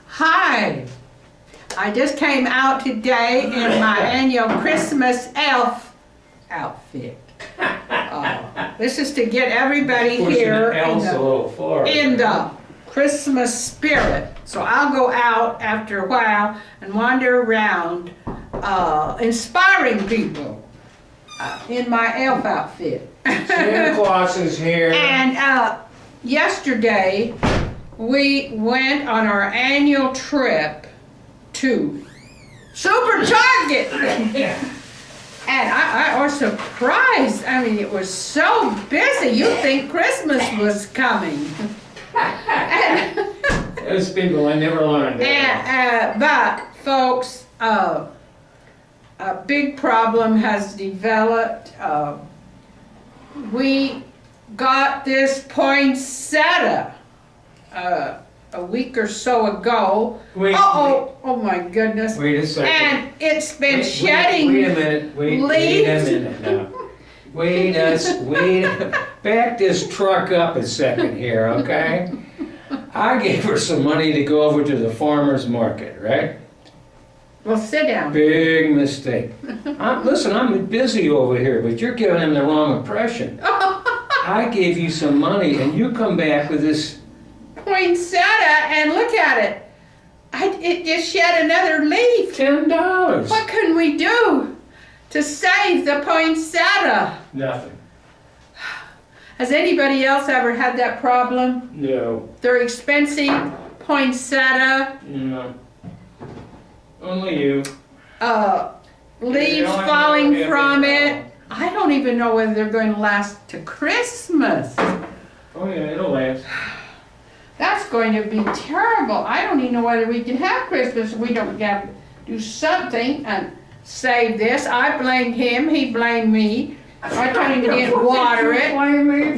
Hi, I just came out today in my annual Christmas elf outfit. This is to get everybody here in the Christmas spirit. So I'll go out after a while and wander around inspiring people in my elf outfit. Santa Claus is here. And yesterday we went on our annual trip to Super Target. And I was surprised. I mean, it was so busy. You'd think Christmas was coming. Those people, I never learned. But folks, a big problem has developed. We got this poinsettia a week or so ago. Oh my goodness. Wait a second. And it's been shedding Wait a minute. Wait a minute now. Back this truck up a second here, okay? I gave her some money to go over to the farmer's market, right? Well, sit down. Big mistake. Listen, I'm busy over here, but you're giving him the wrong impression. I gave you some money, and you come back with this poinsettia, and look at it. It just shed another leaf. $10. What can we do to save the poinsettia? Nothing. Has anybody else ever had that problem? No. They're expensive poinsettia. No. Only you. Leaves falling from it. I don't even know whether they're going to last to Christmas. Oh yeah, it'll last. That's going to be terrible. I don't even know whether we can have Christmas if we don't have to do something and save this. I blamed him, he blamed me. I told him he didn't water it.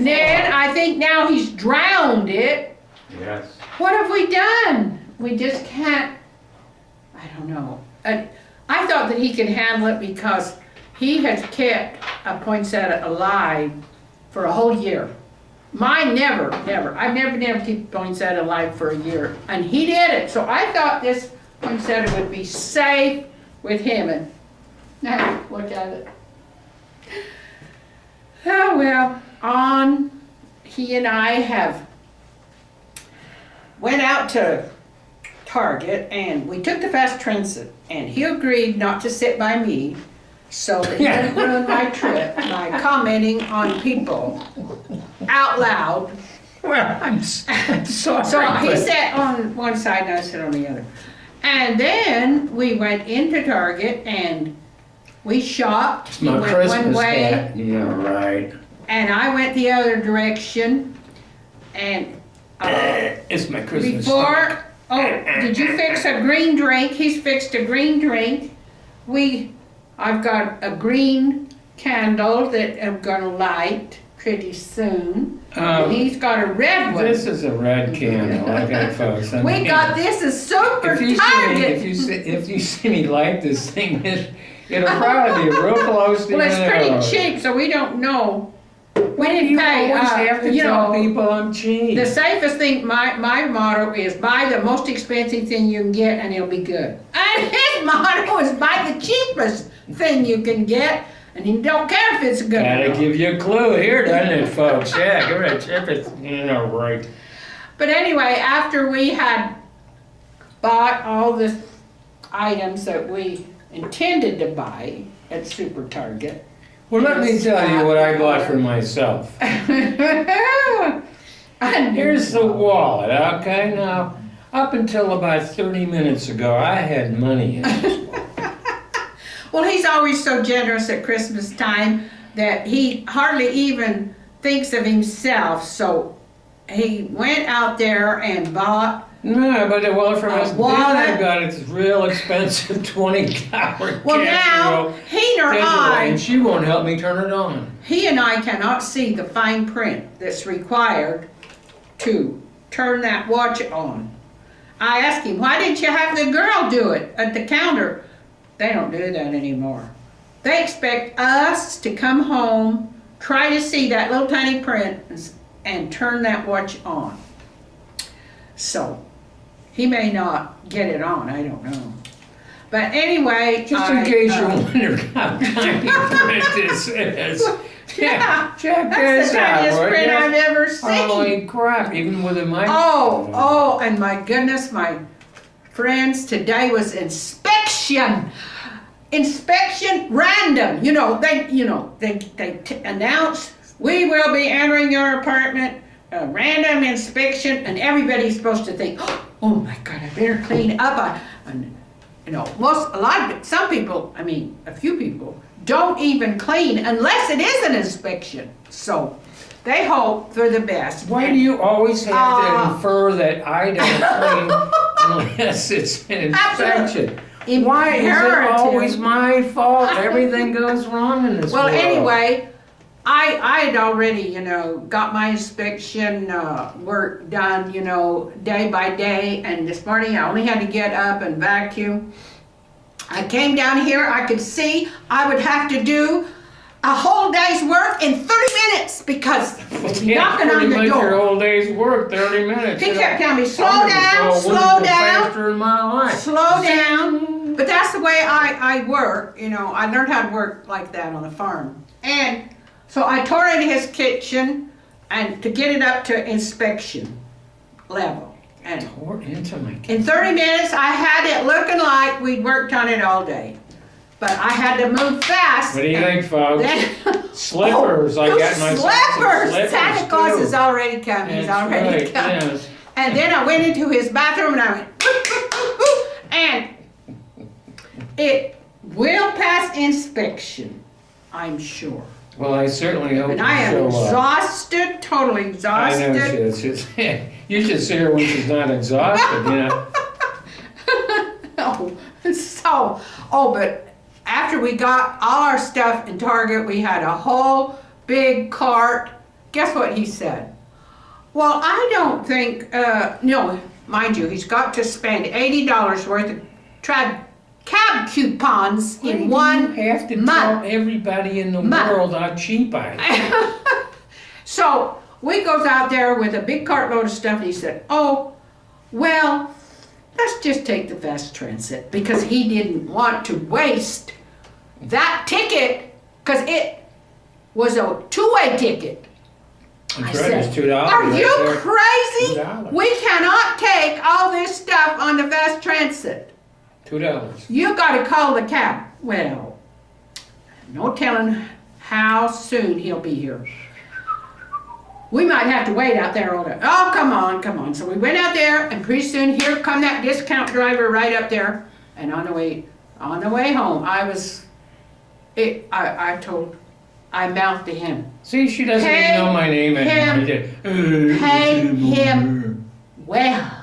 Then I think now he's drowned it. Yes. What have we done? We just can't, I don't know. I thought that he could handle it because he has kept a poinsettia alive for a whole year. Mine never. I've never been able to keep poinsettia alive for a year. And he did it. So I thought this poinsettia would be safe with him. And now, look at it. Oh well, he and I have went out to Target and we took the fast transit. And he agreed not to sit by me so that he didn't ruin my trip by commenting on people out loud. Well, I'm sorry. So he sat on one side and I sat on the other. And then we went into Target and we shopped. He went one way. Hat. Yeah, right. And I went the other direction. And it's my Christmas. Before, did you fix a green drink? He's fixed a green drink. I've got a green candle that I'm gonna light pretty soon. And he's got a red one. This is a red candle, okay, folks. We got this at Super Target. If you see me light this thing, it'll probably be real close to well, it's pretty cheap, so we don't know. We didn't pay. You always have to tell people I'm cheap. The safest thing, my motto is buy the most expensive thing you can get and it'll be good. And his motto is buy the cheapest thing you can get and you don't care if it's good. Gotta give you a clue here, doesn't it, folks? Yeah, give it a cheapest, right. But anyway, after we had bought all the items that we intended to buy at Super Target. Well, let me tell you what I bought for myself. Here's the wallet, okay? Now, up until about 30 minutes ago, I had money in this wallet. Well, he's always so generous at Christmas time that he hardly even thinks of himself. So he went out there and bought no, but the wallet for my wallet. I got it's real expensive $20 Well, now, he nor I, and she won't help me turn it on. He and I cannot see the fine print that's required to turn that watch on. I asked him, why didn't you have the girl do it at the counter? They don't do that anymore. They expect us to come home, try to see that little tiny print, and turn that watch on. So, he may not get it on, I don't know. But anyway, Just in case you're wondering how tiny print this is. Yeah, check that's this the out. tiniest would print ya? I've ever seen. Holy crap, even with a mic. Oh, and my goodness, my friends, today was inspection. Inspection random. They announce, we will be entering your apartment, a random inspection, and everybody's supposed to think, oh my God, I better clean up. Some people, a few people, don't even clean unless it is an inspection. So they hope for the best. Why do you always have to infer that I don't clean unless it's an inspection? Why is it always my fault? Everything goes wrong in this world. Well, anyway, I had already, got my inspection work done, day by day. And this morning I only had to get up and vacuum. I came down here, I could see I would have to do a whole day's work in 30 minutes because knocking on the door. Your whole day's work, 30 minutes. He kept telling me, slow down, faster in my life. Slow down. But that's the way I work, I learned how to work like that on the farm. And so I tore into his kitchen and to get it up to inspection level. And tore into my kitchen. In 30 minutes, I had it looking like we'd worked on it all day. But I had to move fast. What do you think, folks? Slippers. I got my slippers. Santa Claus is already coming. He's already coming. Yes. And then I went into his bathroom and I went, and it will pass inspection, I'm sure. Well, I certainly hope And you I am show up. exhausted, totally exhausted. I know you should see her when she's not exhausted, but after we got all our stuff in Target, we had a whole big cart. Guess what he said? Well, I don't think, no, mind you, he's got to spend $80 worth of cab coupons in 1 You have to month. tell everybody in the world how cheap I am. So we goes out there with a big cartload of stuff and he said, oh, well, let's just take the fast transit because he didn't want to waste that ticket because it was a two-way ticket. That's right, it's $2. Are right you there. crazy? $2. We cannot take all this stuff on the fast transit. $2. You got to call the cab. Well, no telling how soon he'll be here. We might have to wait out there all day. Oh, come on. So we went out there, and pretty soon here come that discount driver right up there. And on the way home, I mouthed to him. See, she doesn't even know my name anymore. Pay him well.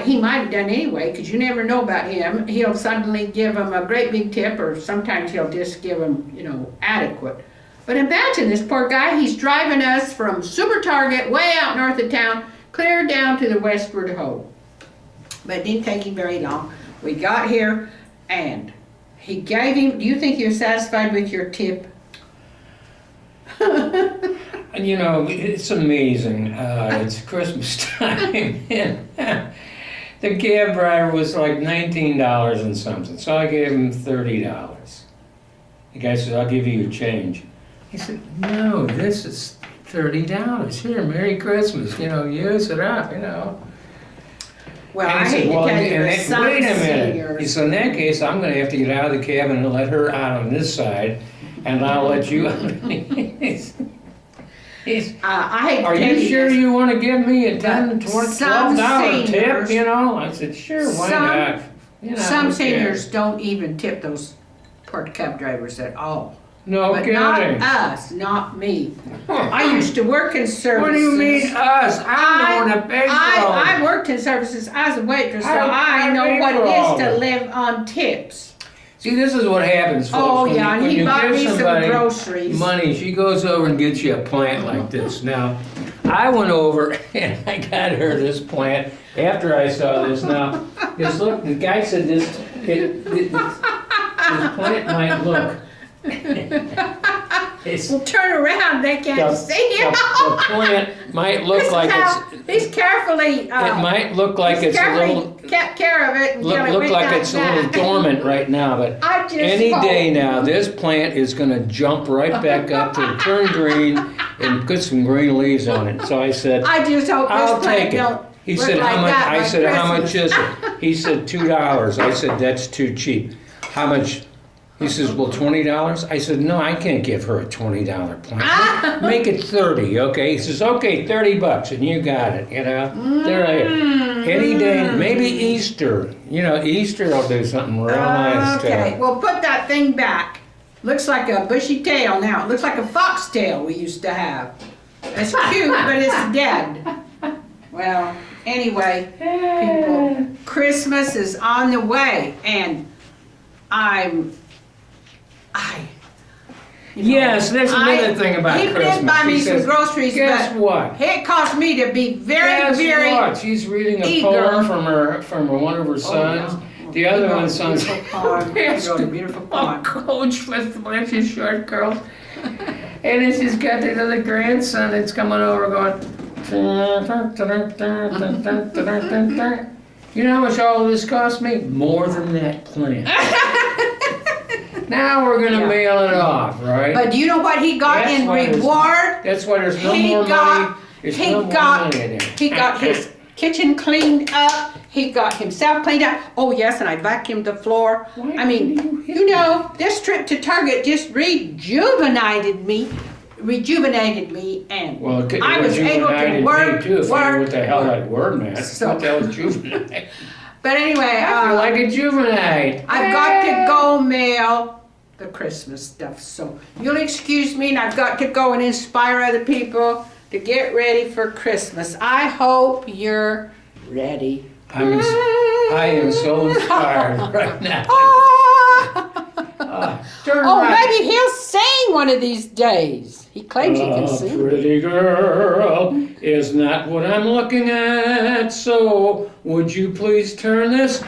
He might have done anyway, because you never know about him. He'll suddenly give him a great big tip, or sometimes he'll just give him, adequate. But imagine this poor guy, he's driving us from Super Target way out north of town, clear down to the Westward Ho. But it didn't take him very long. We got here, and he gave him, do you think he was satisfied with your tip? And it's amazing. It's Christmas time. And the cab driver was like $19 and something. So I gave him $30. The guy said, I'll give you your change. He said, no, this is $30. Here, Merry Christmas. Use it up, Well, And I he said, hate to well, tell you, and there's some wait a minute. seniors. He said, in that case, I'm going to have to get out of the cab and let her out on this side, and I'll let you out. I hate to Are tell you sure this. you want to give me a $10, Some $12 tip, seniors- I said, sure, why not? Some who seniors cares? don't even tip those poor cab drivers at all. No But kidding. not us, not me. I used to work in services. What do you mean us? I'm the one that pays for all I this. worked in services as a waitress, so I I know pay what for it all is to this. live on tips. See, this is what happens, folks. Oh, When yeah, you- and when he you bought give me some somebody groceries. money, she goes over and gets you a plant like this. Now, I went over and I got her this plant after I saw this. Now, just look, the guy said this plant might look. It's, Well, turn around, they can't see it. the plant might look This is like how it's, he's carefully, it might look like he's it's a carefully little, kept care of it until it look went like like it's a little that. dormant right now, but I just any hope- day now, this plant is gonna jump right back up to turn green and put some green leaves on it. So I said, I just hope I'll this take plant it. don't He look said, like how much? that I by said, how much Christmas. is it? He said, $2. I said, that's too cheap. How much? He says, well, $20. I said, no, I can't give her a $20 plant. Make it 30, okay? He says, okay, $30, and you got it, you know? There I am. Any day, maybe Easter. You know, Easter will do something real nice to Okay, it. well, put that thing back. Looks like a bushy tail now. It looks like a foxtail we used to have. It's cute, but it's dead. Well, anyway, people, Christmas is on the way, and Yes, that's another thing about he Christmas. did buy me He some says, groceries, guess but what? it cost me to be very, Guess very what? She's reading a eager. poem from one of her sons. The other one's son's He wrote a beautiful poem. coach with a bunch of short curls. And then she's got the other grandson that's coming over going. You know how much all of this cost me? More than that plant. Now we're gonna Yeah. mail it off, right? But do you know what he got That's in why there's- reward? That's why there's no He more got- money. There's he no more got- money in there. He got his kitchen cleaned up. He got himself cleaned up. Oh yes, and I vacuumed the floor. Why I mean, didn't you you know, this trip to Target just rejuvenated me, and Well, it I was able to rejuvenated work. me too, if I knew work, what the hell work. that word meant. So- What the hell is juvenile? But anyway, I feel like a juvenile. I've got to go mail the Christmas stuff, so you'll excuse me, and I've got to go and inspire other people to get ready for Christmas. I hope you're ready. I am so inspired right now. Turn Oh, around. maybe he'll sing one of these days. He claims he can A sing. pretty girl is not what I'm looking at, so would you please turn this